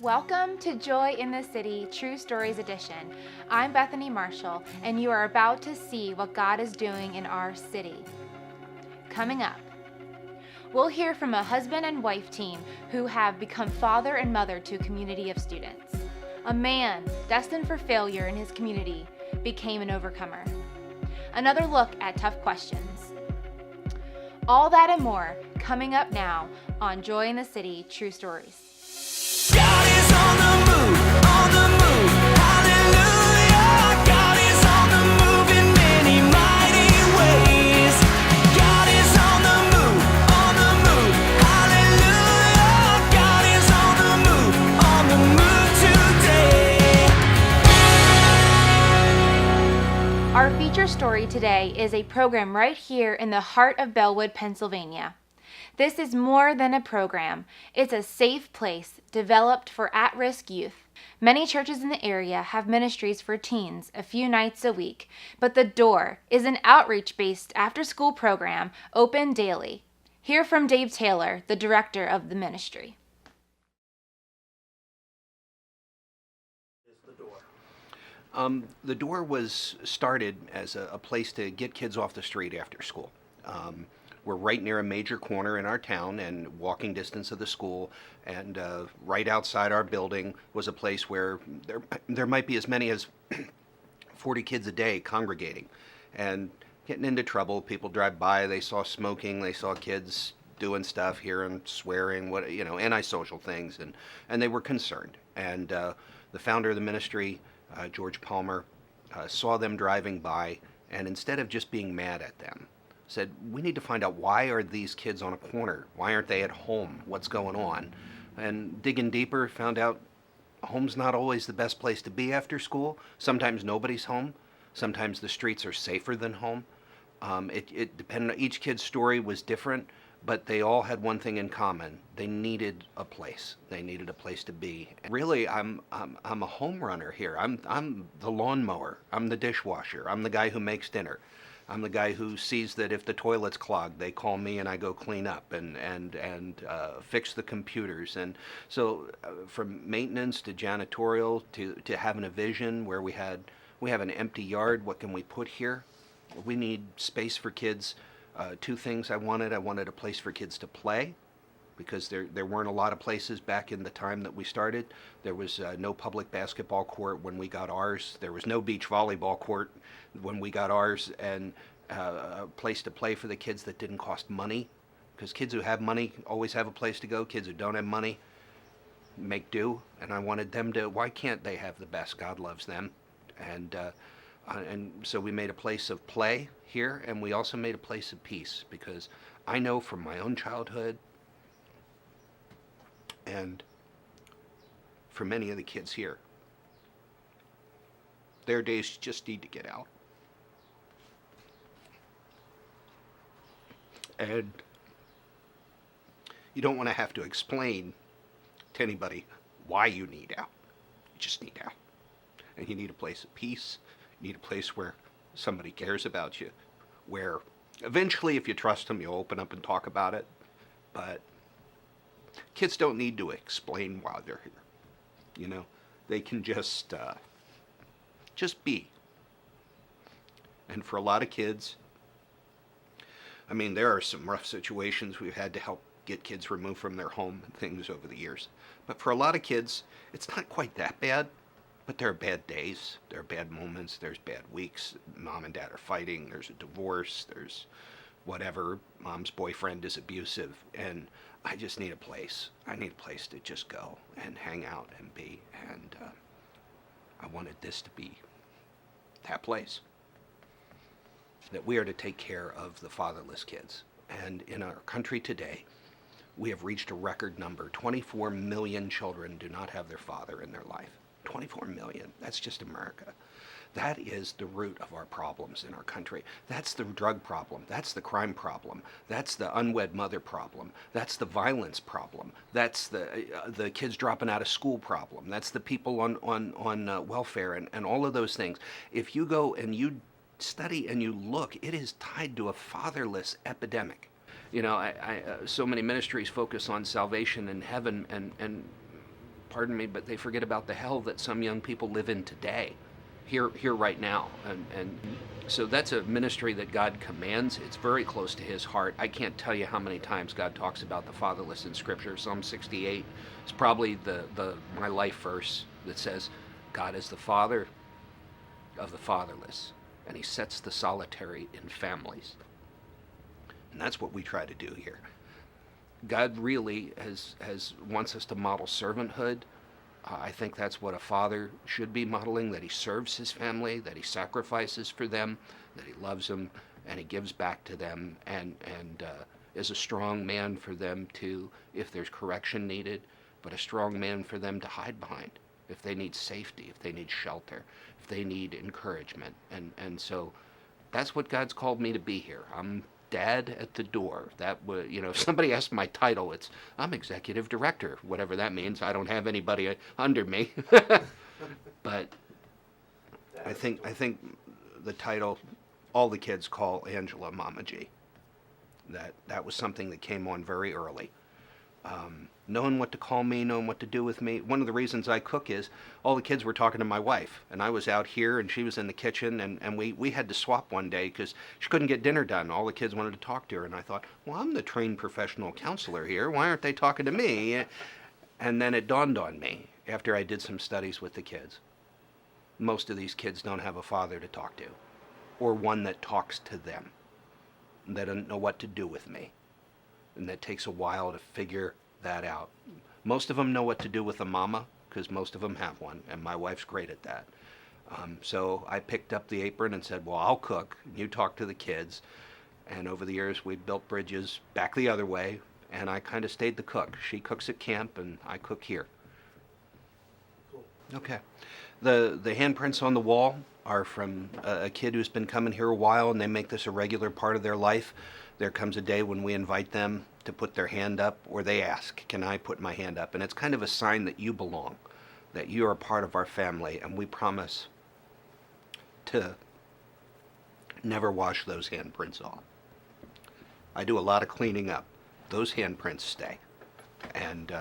Welcome to Joy in the City True Stories Edition. I'm Bethany Marshall, and you are about to see what God is doing in our city. Coming up, we'll hear from a husband and wife team who have become father and mother to a community of students. A man destined for failure in his community became an overcomer. Another look at tough questions. All that and more coming up now on Joy in the City True Stories. God is on the move, hallelujah. God is on the move in many mighty ways. God is on the move, hallelujah. God is on the move today. Our feature story today is a program right here in the heart of Bellwood, Pennsylvania. This is more than a program. It's a safe place developed for at-risk youth. Many churches in the area have ministries for teens a few nights a week, but The Door is an outreach-based after-school program open daily. Hear from Dave Taylor, the director of the ministry. The Door was started as a place to get kids off the street after school. We're right near a major corner in our town and walking distance of the school, and right outside our building was a place where there might be as many as 40 kids a day congregating and getting into trouble. People drive by, they saw smoking, they saw kids doing stuff, hearing swearing, antisocial things, and they were concerned. And the founder of the ministry, George Palmer, saw them driving by, and instead of just being mad at them, said, we need to find out, why are these kids on a corner? Why aren't they at home? What's going on? And digging deeper, found out home's not always the best place to be after school. Sometimes nobody's home. Sometimes the streets are safer than home. It depended. Each kid's story was different, but they all had one thing in common. They needed a place. They needed a place to be. Really, I'm a home runner here. I'm the lawnmower. I'm the dishwasher. I'm the guy who makes dinner. I'm the guy who sees that if the toilet's clogged, they call me and I go clean up and fix the computers. And so from maintenance to janitorial to having a vision where we have an empty yard, what can we put here? We need space for kids. Two things I wanted. I wanted a place for kids to play, because there weren't a lot of places back in the time that we started. There was no public basketball court when we got ours. There was no beach volleyball court when we got ours, and a place to play for the kids that didn't cost money, because kids who have money always have a place to go. Kids who don't have money make do, and I wanted them to. Why can't they have the best? God loves them. And so we made a place of play here, and we also made a place of peace, because I know from my own childhood, and for many of the kids here, their days just need to get out. And you don't want to have to explain to anybody why you need out. You just need out. And you need a place of peace. You need a place where somebody cares about you, where eventually, if you trust them, you'll open up and talk about it. But kids don't need to explain why they're here. They can just be. And for a lot of kids, there are some rough situations we've had to help get kids removed from their home and things over the years. But for a lot of kids, it's not quite that bad. But there are bad days, there are bad moments, there's bad weeks. Mom and dad are fighting, there's a divorce, there's whatever. Mom's boyfriend is abusive, and I just need a place. I need a place to just go and hang out and be. And I wanted this to be that place. That we are to take care of the fatherless kids. And in our country today, we have reached a record number. 24 million children do not have their father in their life. 24 million. That's just America. That is the root of our problems in our country. That's the drug problem. That's the crime problem. That's the unwed mother problem. That's the violence problem. That's the kids dropping out of school problem. That's the people on welfare and all of those things. If you go and you study and you look, it is tied to a fatherless epidemic. So many ministries focus on salvation and heaven, and pardon me, but they forget about the hell that some young people live in today, here right now. And so that's a ministry that God commands. It's very close to his heart. I can't tell you how many times God talks about the fatherless in Scripture. Psalm 68 is probably the my life verse that says, God is the father of the fatherless, and he sets the solitary in families. And that's what we try to do here. God really has wants us to model servanthood. I think that's what a father should be modeling, that he serves his family, that he sacrifices for them, that he loves them, and he gives back to them, and is a strong man for them to, if there's correction needed, but a strong man for them to hide behind if they need safety, if they need shelter, if they need encouragement. And so that's what God's called me to be here. I'm dad at the door. That would, if somebody asked my title, I'm executive director, whatever that means. I don't have anybody under me. But I think the title, all the kids call Angela Mama G. That was something that came on very early. Knowing what to call me, knowing what to do with me. One of the reasons I cook is all the kids were talking to my wife, and I was out here and she was in the kitchen, and we had to swap one day because she couldn't get dinner done. All the kids wanted to talk to her, and I thought, well, I'm the trained professional counselor here. Why aren't they talking to me? And then it dawned on me after I did some studies with the kids. Most of these kids don't have a father to talk to, or one that talks to them. They don't know what to do with me. And that takes a while to figure that out. Most of them know what to do with a mama, because most of them have one, and my wife's great at that. So I picked up the apron and said, well, I'll cook, you talk to the kids. And over the years, we built bridges back the other way, and I kind of stayed the cook. She cooks at camp, and I cook here. Cool. Okay. The handprints on the wall are from a kid who's been coming here a while, and they make this a regular part of their life. There comes a day when we invite them to put their hand up, or they ask, can I put my hand up? And it's kind of a sign that you belong, that you are a part of our family, and we promise to never wash those handprints off. I do a lot of cleaning up. Those handprints stay. And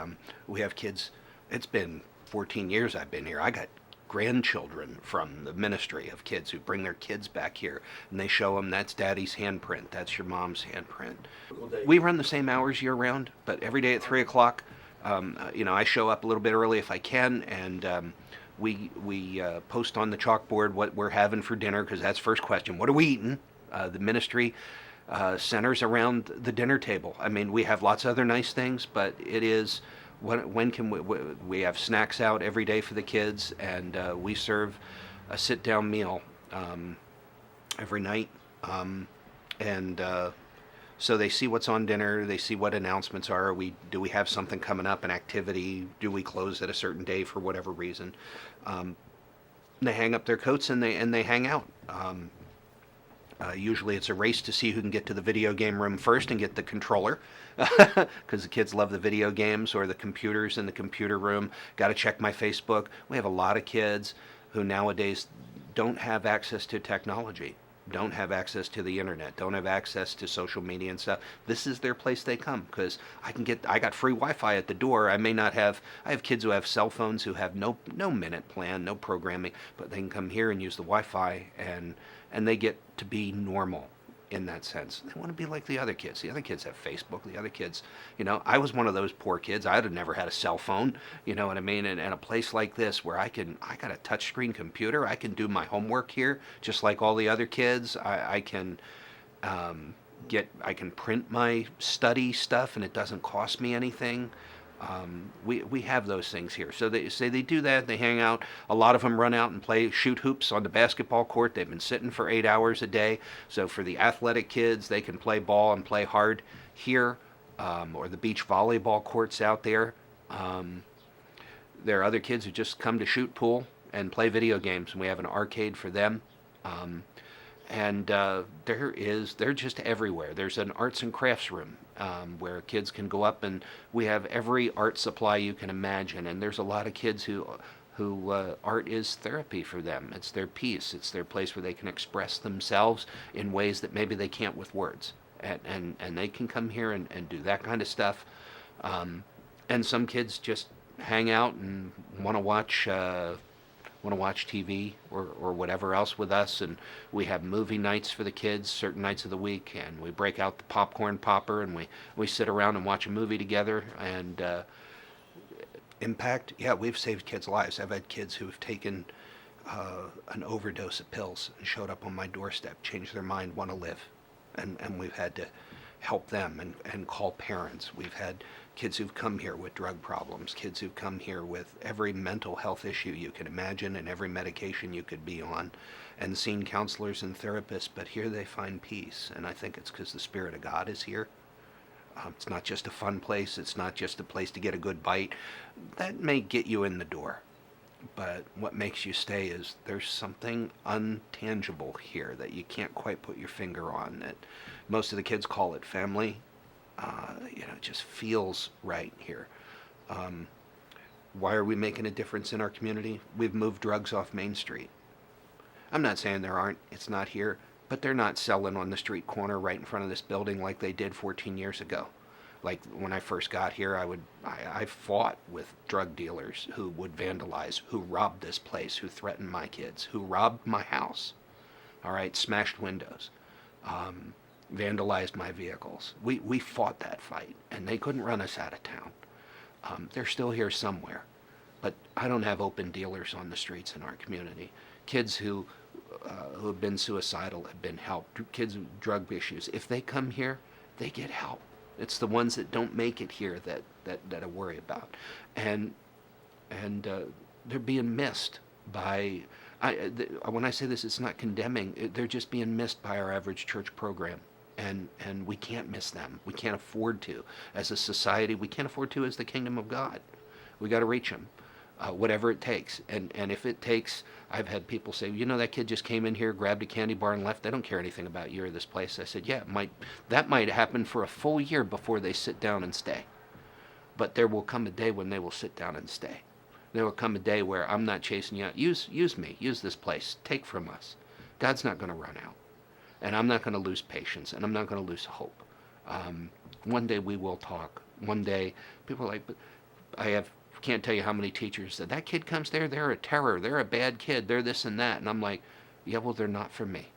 we have kids, it's been 14 years I've been here. I got grandchildren from the ministry of kids who bring their kids back here, and they show them, that's daddy's handprint, that's your mom's handprint. We run the same hours year round, but every day at 3 o'clock, I show up a little bit early if I can, and we post on the chalkboard what we're having for dinner, because that's first question. What are we eating? The ministry centers around the dinner table. I mean, we have lots of other nice things, but it is, when can we have snacks out every day for the kids, and we serve a sit-down meal every night, so they see what's on dinner, they see what announcements are. Do we have something coming up, an activity? Do we close at a certain day for whatever reason? They hang up their coats and they hang out. Usually it's a race to see who can get to the video game room first and get the controller, because the kids love the video games or the computers in the computer room. Got to check my Facebook. We have a lot of kids who nowadays don't have access to technology, don't have access to the internet, don't have access to social media and stuff. This is their place they come, because I got free Wi-Fi at the door. I have kids who have cell phones who have no minute plan, no programming, but they can come here and use the Wi-Fi, and they get to be normal in that sense. They want to be like the other kids. The other kids have Facebook. The other kids, I was one of those poor kids. I'd have never had a cell phone, you know what I mean? And a place like this where I got a touchscreen computer. I can do my homework here just like all the other kids. I can print my study stuff, and it doesn't cost me anything. We have those things here. So they do that. They hang out. A lot of them run out and shoot hoops on the basketball court. They've been sitting for 8 hours a day. So for the athletic kids, they can play ball and play hard here, or the beach volleyball courts out there. There are other kids who just come to shoot pool and play video games, and we have an arcade for them. They're just everywhere. There's an arts and crafts room where kids can go up, and we have every art supply you can imagine. And there's a lot of kids who art is therapy for them. It's their peace. It's their place where they can express themselves in ways that maybe they can't with words. And they can come here and do that kind of stuff. And some kids just hang out and want to watch TV or whatever else with us, and we have movie nights for the kids certain nights of the week, and we break out the popcorn popper and we sit around and watch a movie together. And impact, yeah, we've saved kids' lives. I've had kids who have taken an overdose of pills and showed up on my doorstep, changed their mind, want to live, and we've had to help them and call parents. We've had kids who've come here with drug problems, kids who've come here with every mental health issue you can imagine and every medication you could be on, and seen counselors and therapists, but here they find peace. And I think it's because the Spirit of God is here. It's not just a fun place. It's not just a place to get a good bite. That may get you in the door. But what makes you stay is there's something untangible here that you can't quite put your finger on. That most of the kids call it family. It just feels right here. Why are we making a difference in our community? We've moved drugs off Main Street. I'm not saying it's not here, but they're not selling on the street corner right in front of this building like they did 14 years ago. Like when I first got here, I fought with drug dealers who would vandalize, who robbed this place, who threatened my kids, who robbed my house, all right, smashed windows, vandalized my vehicles. We fought that fight, and they couldn't run us out of town. They're still here somewhere, but I don't have open dealers on the streets in our community. Kids who have been suicidal have been helped. Kids with drug issues, if they come here, they get help. It's the ones that don't make it here that I worry about, and they're being missed by. When I say this, it's not condemning. They're just being missed by our average church program, and we can't miss them. We can't afford to, as a society. We can't afford to as the kingdom of God. We got to reach them, whatever it takes. And if it takes, I've had people say, that kid just came in here, grabbed a candy bar and left. They don't care anything about you or this place. I said, yeah, that might happen for a full year before they sit down and stay. But there will come a day when they will sit down and stay. There will come a day where I'm not chasing you out. Use me. Use this place. Take from us. God's not going to run out. And I'm not going to lose patience. And I'm not going to lose hope. One day we will talk. One day people are like, but can't tell you how many teachers said, that kid comes there, they're a terror, they're a bad kid, they're this and that. And I'm like, yeah, well, they're not for me.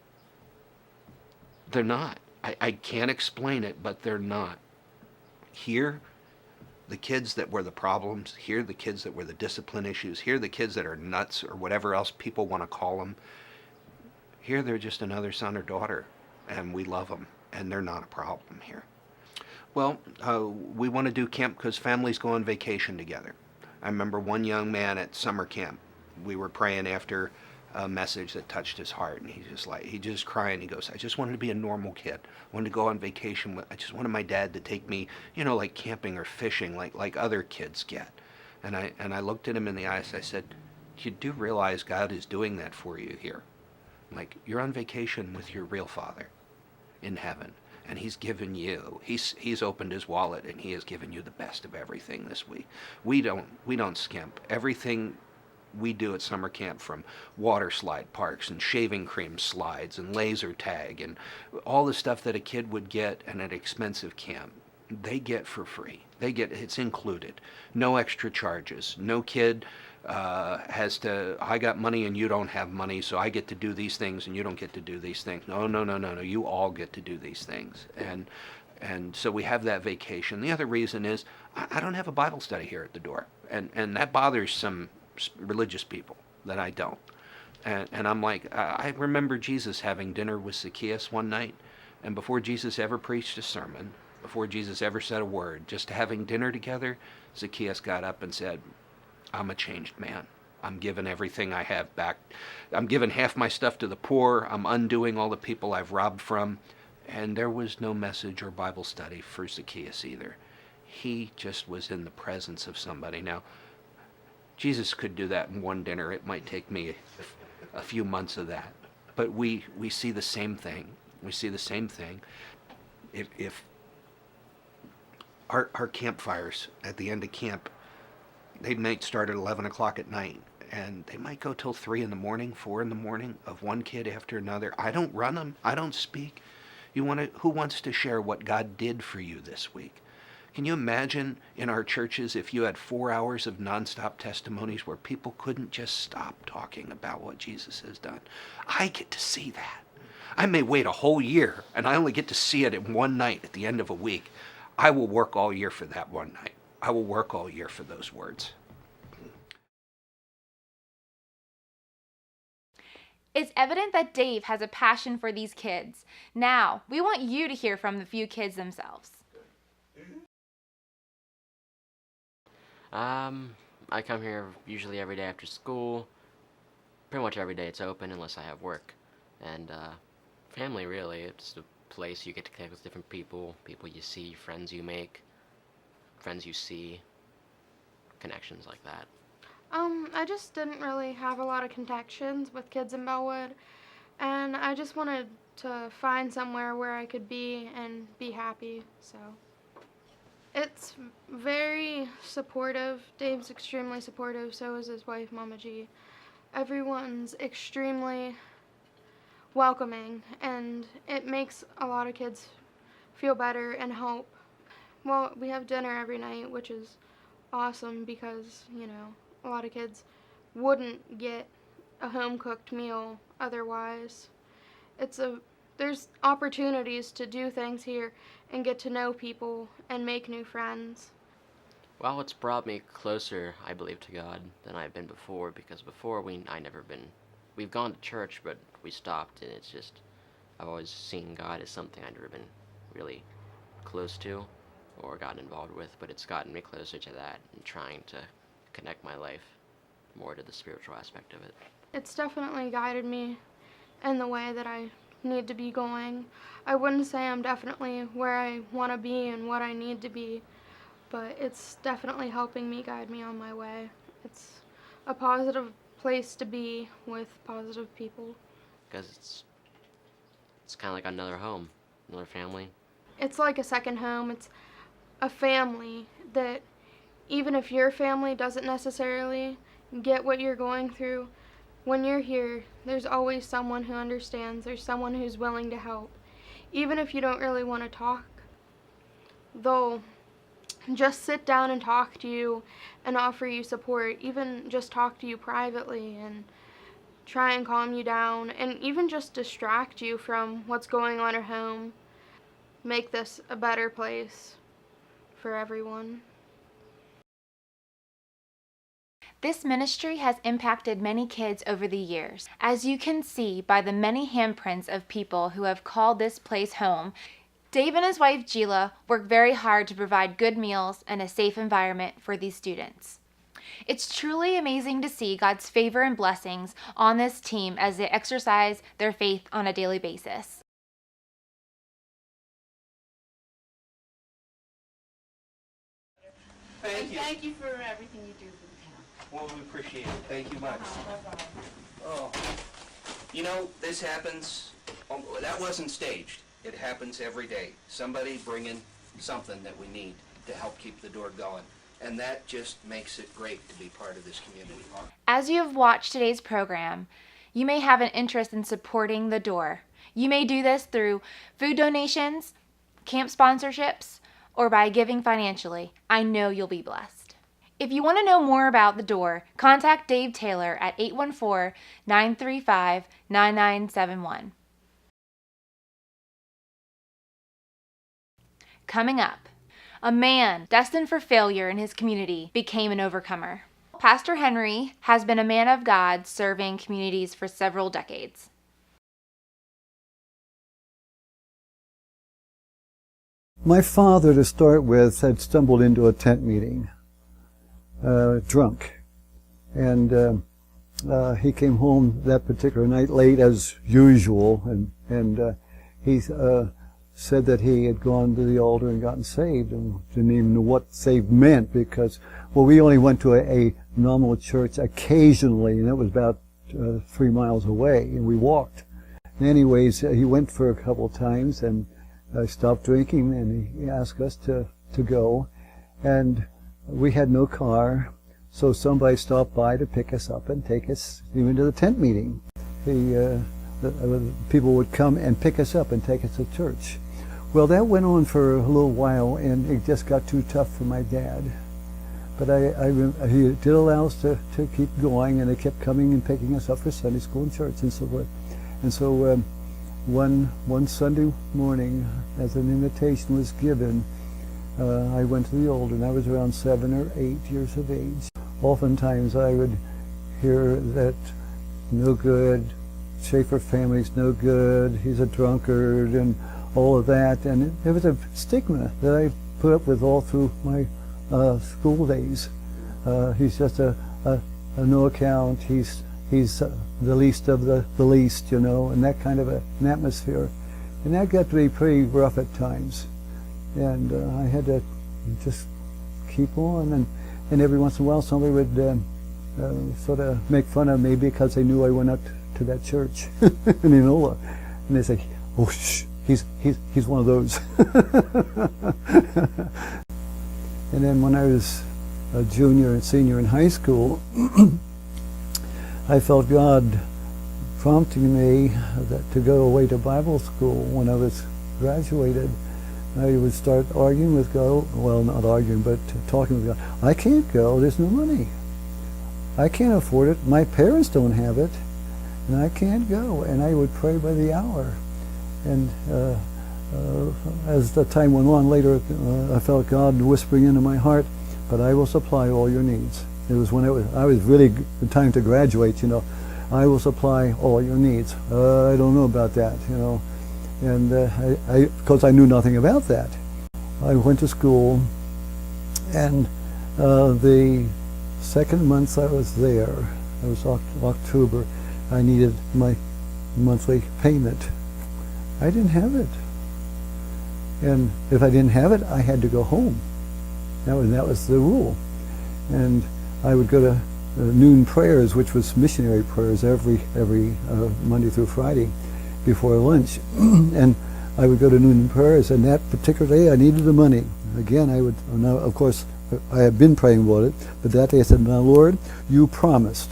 They're not. I can't explain it, but they're not. Here, the kids that were the problems, here the kids that were the discipline issues, here the kids that are nuts or whatever else people want to call them, here they're just another son or daughter, and we love them, and they're not a problem here. Well, we want to do camp because families go on vacation together. I remember one young man at summer camp. We were praying after a message that touched his heart, and he just crying. He goes, I just wanted to be a normal kid. I wanted to go on vacation. I just wanted my dad to take me, like camping or fishing, like other kids get. And I looked at him in the eyes. I said, you do realize God is doing that for you here. Like, you're on vacation with your real Father in heaven. And he's given you, he's opened his wallet and he has given you the best of everything this week. We don't skimp. Everything we do at summer camp, from water slide parks and shaving cream slides and laser tag and all the stuff that a kid would get at an expensive camp, they get for free. It's included. No extra charges. No kid has to, I got money and you don't have money, so I get to do these things and you don't get to do these things. No. You all get to do these things. And so we have that vacation. The other reason is I don't have a Bible study here at the door. And that bothers some religious people that I don't. And I'm like, I remember Jesus having dinner with Zacchaeus one night, and before Jesus ever preached a sermon, before Jesus ever said a word, just having dinner together, Zacchaeus got up and said, I'm a changed man. I'm giving everything I have back. I'm giving half my stuff to the poor. I'm undoing all the people I've robbed from. And there was no message or Bible study for Zacchaeus either. He just was in the presence of somebody. Now, Jesus could do that in one dinner. It might take me a few months of that. But we see the same thing. We see the same thing. If our campfires at the end of camp, they might start at 11 o'clock at night, and they might go till 3 in the morning, 4 in the morning, of one kid after another. I don't run them. I don't speak. Who wants to share what God did for you this week? Can you imagine in our churches if you had 4 hours of nonstop testimonies where people couldn't just stop talking about what Jesus has done? I get to see that. I may wait a whole year, and I only get to see it in one night at the end of a week. I will work all year for that one night. I will work all year for those words. It's evident that Dave has a passion for these kids. Now, we want you to hear from the few kids themselves. I come here usually every day after school. Pretty much every day it's open unless I have work. And, family, really. It's a place you get to connect with different people, people you see, friends you make, friends you see, connections like that. I just didn't really have a lot of connections with kids in Bellwood, and I just wanted to find somewhere where I could be and be happy, so. It's very supportive. Dave's extremely supportive, so is his wife, Mama G. Everyone's extremely welcoming, and it makes a lot of kids feel better and help. Well, we have dinner every night, which is awesome because, you know, a lot of kids wouldn't get a home-cooked meal otherwise. There's opportunities to do things here and get to know people and make new friends. Well, it's brought me closer, I believe, to God than I've been before, because before we've gone to church, but we stopped, and it's just, I've always seen God as something I'd never been really close to or gotten involved with, but it's gotten me closer to that and trying to connect my life more to the spiritual aspect of it. It's definitely guided me in the way that I need to be going. I wouldn't say I'm definitely where I want to be and what I need to be, but it's definitely helping me guide me on my way. It's a positive place to be with positive people. Because it's kind of like another home, another family. It's like a second home. It's a family that even if your family doesn't necessarily get what you're going through, when you're here, there's always someone who understands. There's someone who's willing to help. Even if you don't really want to talk, they'll just sit down and talk to you and offer you support. Even just talk to you privately and try and calm you down and even just distract you from what's going on at home. Make this a better place for everyone. This ministry has impacted many kids over the years. As you can see by the many handprints of people who have called this place home, Dave and his wife Gila work very hard to provide good meals and a safe environment for these students. It's truly amazing to see God's favor and blessings on this team as they exercise their faith on a daily basis. Thank you. Thank you for everything you do for the town. Well, we appreciate it. Thank you much. Oh, you know, this happens, that wasn't staged. It happens every day. Somebody bringing something that we need to help keep the door going. And that just makes it great to be part of this community. As you have watched today's program, you may have an interest in supporting the door. You may do this through food donations, camp sponsorships, or by giving financially. I know you'll be blessed. If you want to know more about the door, contact Dave Taylor at 814-935-9971. Coming up, a man destined for failure in his community became an overcomer. Pastor Henry has been a man of God serving communities for several decades. My father, to start with, had stumbled into a tent meeting, drunk. And he came home that particular night late as usual, and he said that he had gone to the altar and gotten saved, and didn't even know what saved meant, because, well, we only went to a normal church occasionally, and that was about 3 miles away, and we walked. And anyways, he went for a couple of times, and stopped drinking, and he asked us to go, and we had no car, so somebody stopped by to pick us up and take us even to the tent meeting. The people would come and pick us up and take us to church. Well, that went on for a little while, and it just got too tough for my dad. But he did allow us to keep going, and they kept coming and picking us up for Sunday school and church and so forth. And so one Sunday morning, as an invitation was given, I went to the altar, and I was around 7 or 8 years of age. Oftentimes I would hear that no good, Schaefer family's no good, he's a drunkard, and all of that. And it was a stigma that I put up with all through my school days. He's just a no account, he's the least of the least, you know, and that kind of an atmosphere. And that got to be pretty rough at times. And I had to just keep on, and every once in a while somebody would sort of make fun of me because they knew I went up to that church in Enola. And they say, oh, shh, he's one of those. And then when I was a junior and senior in high school, I felt God prompting me to go away to Bible school when I was graduated. I would start arguing with God, well, not arguing, but talking with God. I can't go, there's no money. I can't afford it, my parents don't have it, and I can't go. And I would pray by the hour. And as the time went on later, I felt God whispering into my heart, but I will supply all your needs. It was when I was really time to graduate, you know. I will supply all your needs. I don't know about that, you know. And because I knew nothing about that. I went to school, and the second month I was there, it was October, I needed my monthly payment. I didn't have it. And if I didn't have it, I had to go home. That was the rule. And I would go to noon prayers, which was missionary prayers every Monday through Friday before lunch. And I would go to noon prayers, and that particular day I needed the money. Again, I would, now, of course, I had been praying about it, but that day I said, now Lord, you promised.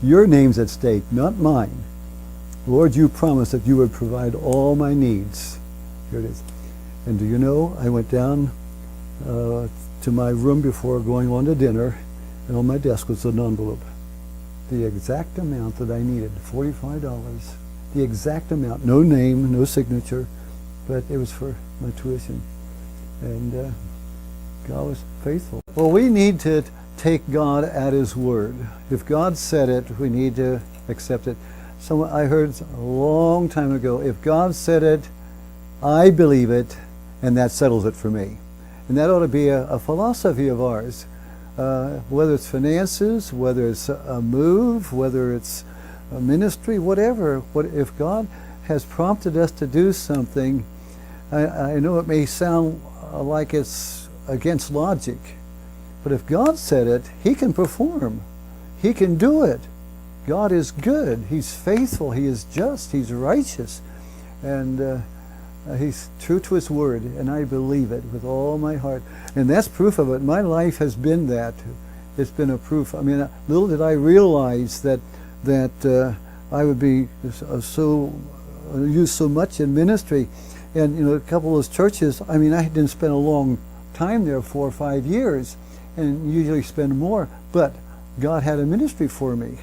Your name's at stake, not mine. Lord, you promised that you would provide all my needs. Here it is. And do you know, I went down to my room before going on to dinner, and on my desk was an envelope. The exact amount that I needed, $45. The exact amount, no name, no signature, but it was for my tuition. And God was faithful. Well, we need to take God at His word. If God said it, we need to accept it. I heard a long time ago, if God said it, I believe it, and that settles it for me. And that ought to be a philosophy of ours. Whether it's finances, whether it's a move, whether it's a ministry, whatever. If God has prompted us to do something, I know it may sound like it's against logic, but if God said it, He can perform. He can do it. God is good. He's faithful. He is just. He's righteous. And He's true to His word, and I believe it with all my heart. And that's proof of it. My life has been that. It's been a proof. I mean, little did I realize that I would be used so much in ministry. And, you know, a couple of those churches, I mean, I didn't spend a long time there, 4 or 5 years, and usually spend more, but God had a ministry for me.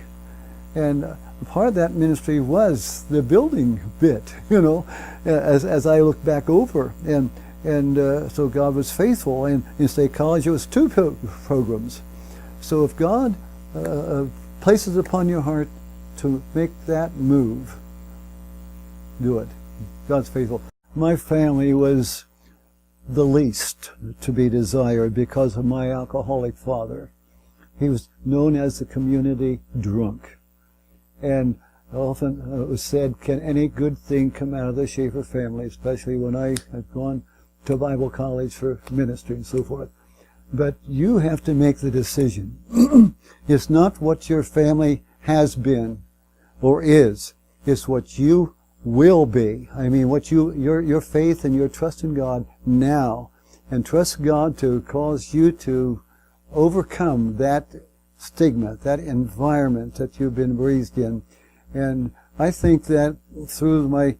And part of that ministry was the building bit, you know, as I look back over. And so God was faithful. And in State College, it was 2 programs. So if God places upon your heart to make that move, do it. God's faithful. My family was the least to be desired because of my alcoholic father. He was known as the community drunk. And often it was said, can any good thing come out of the Schaefer family, especially when I had gone to Bible college for ministry and so forth. But you have to make the decision. It's not what your family has been or is. It's what you will be. I mean, what your faith and your trust in God now. And trust God to cause you to overcome that stigma, that environment that you've been raised in. And I think that through my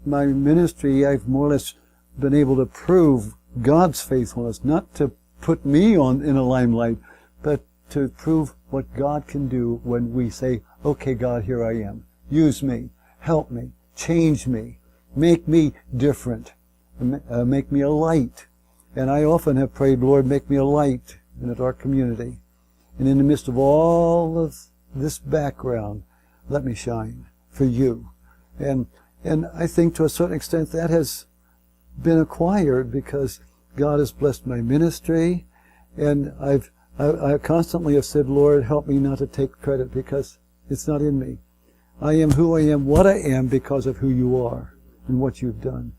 ministry, I've more or less been able to prove God's faithfulness, not to put me in a limelight, but to prove what God can do when we say, okay, God, here I am. Use me, help me, change me, make me different, make me a light. And I often have prayed, Lord, make me a light in a dark community. And in the midst of all of this background, let me shine for you. And I think to a certain extent that has been acquired because God has blessed my ministry. And I constantly have said, Lord, help me not to take credit because it's not in me. I am who I am, what I am because of who you are and what you've done.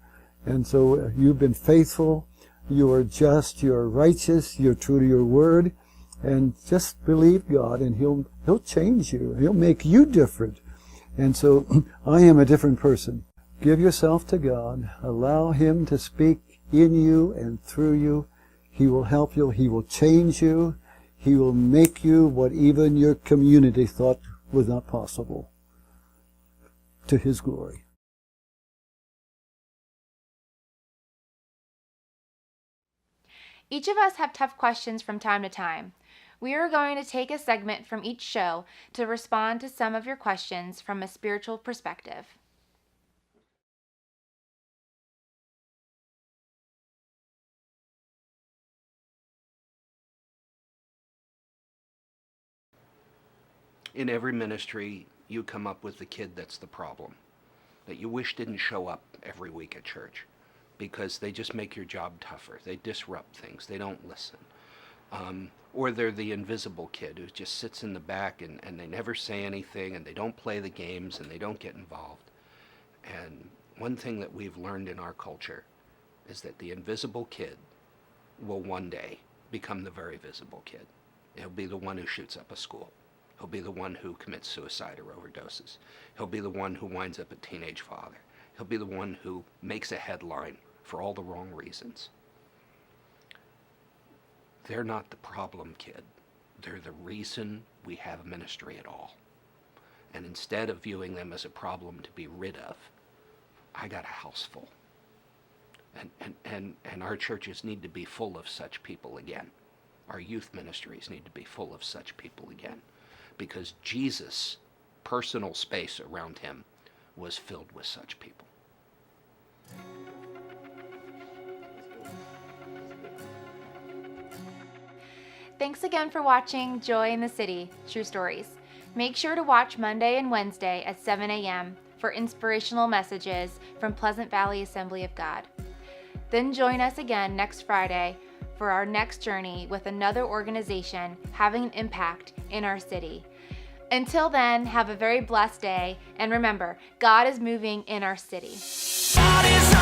And so you've been faithful. You are just, you are righteous, you're true to your word, and just believe God, and He'll change you. He'll make you different. And so I am a different person. Give yourself to God. Allow Him to speak in you and through you. He will help you. He will change you. He will make you what even your community thought was not possible, to His glory. Each of us have tough questions from time to time. We are going to take a segment from each show to respond to some of your questions from a spiritual perspective. In every ministry, you come up with the kid that's the problem, that you wish didn't show up every week at church because they just make your job tougher. They disrupt things. They don't listen. Or they're the invisible kid who just sits in the back and they never say anything and they don't play the games and they don't get involved. And one thing that we've learned in our culture is that the invisible kid will one day become the very visible kid. He'll be the one who shoots up a school. He'll be the one who commits suicide or overdoses. He'll be the one who winds up a teenage father. He'll be the one who makes a headline for all the wrong reasons. They're not the problem kid. They're the reason we have ministry at all. And instead of viewing them as a problem to be rid of, I got a house full. And our churches need to be full of such people again. Our youth ministries need to be full of such people again. Because Jesus' personal space around him was filled with such people. Thanks again for watching Joy in the City, True Stories. Make sure to watch Monday and Wednesday at 7 a.m. for inspirational messages from Pleasant Valley Assembly of God. Then join us again next Friday for our next journey with another organization having an impact in our city. Until then, have a very blessed day, and remember, God is moving in our city. God is